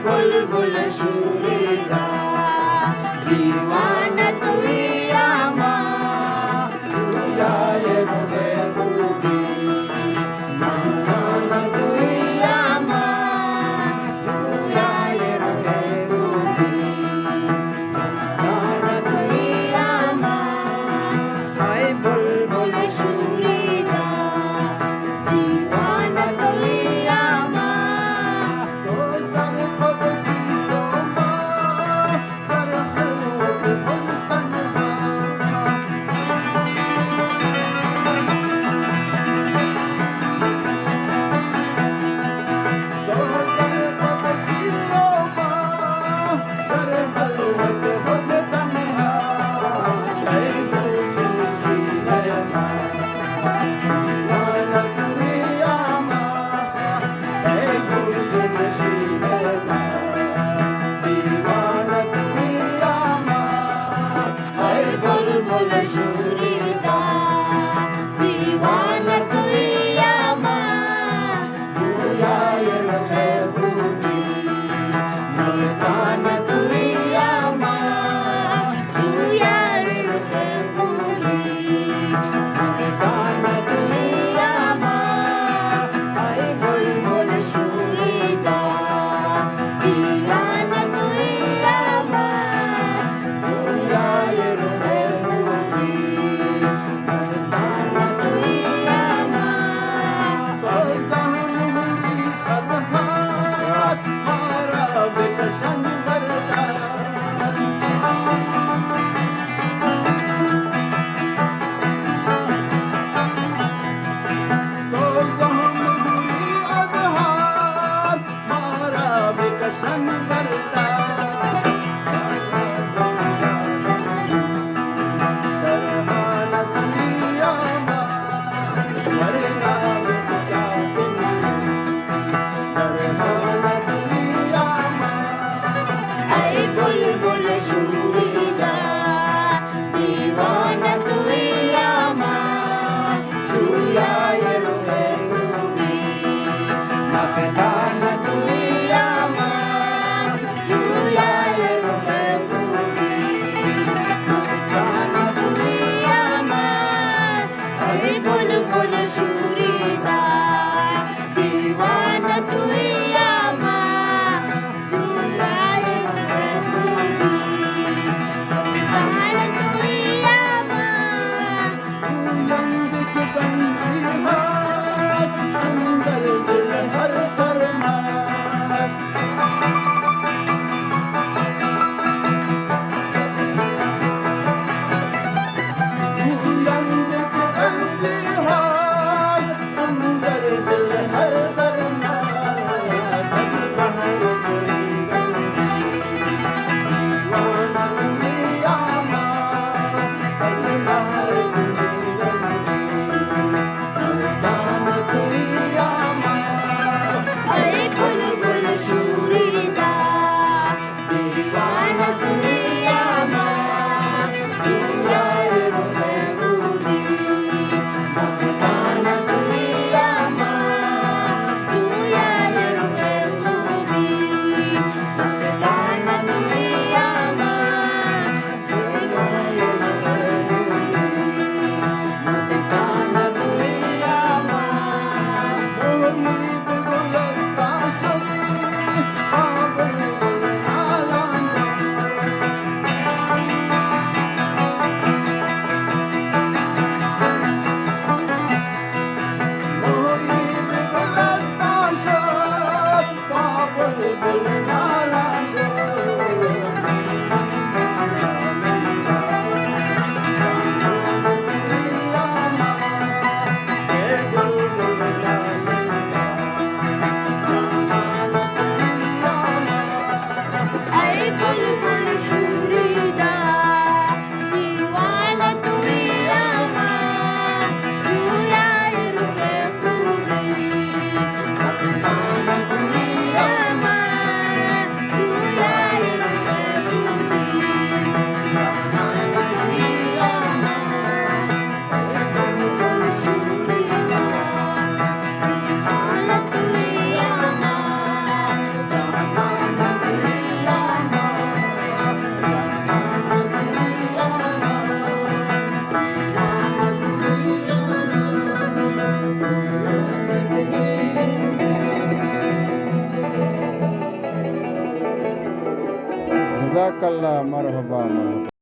बुलबुल सुरेगा दीवाना तुई आमा तुझाए मुझे दूबी दीवाना तुई आमा तुझाए मुझे दूबी दीवाना तुई आमा हाय बुलबुल सुरेगा दीवाना तुई आमा बुलबुल सुरेगा दीवाना तुई आमा तुझाए मुझे दूबी मस्ताना तुई आमा तुझाए मुझे दूबी मस्ताना तुई आमा हाय बुलबुल सुरेगा दीवाना तुई आमा तुझाए मुझे बुलबुल सुरेगा दीवाना तुई आमा तुझाए मुझे दूबी मस्ताना तुई आमा तुझाए मुझे दूबी मस्ताना तुई आमा हाय बुलबुल सुरेगा दीवाना तुई आमा तुझाए अंदर दिल हर सर জাজাকাল্লাহ, মারহাবা মারহাবা।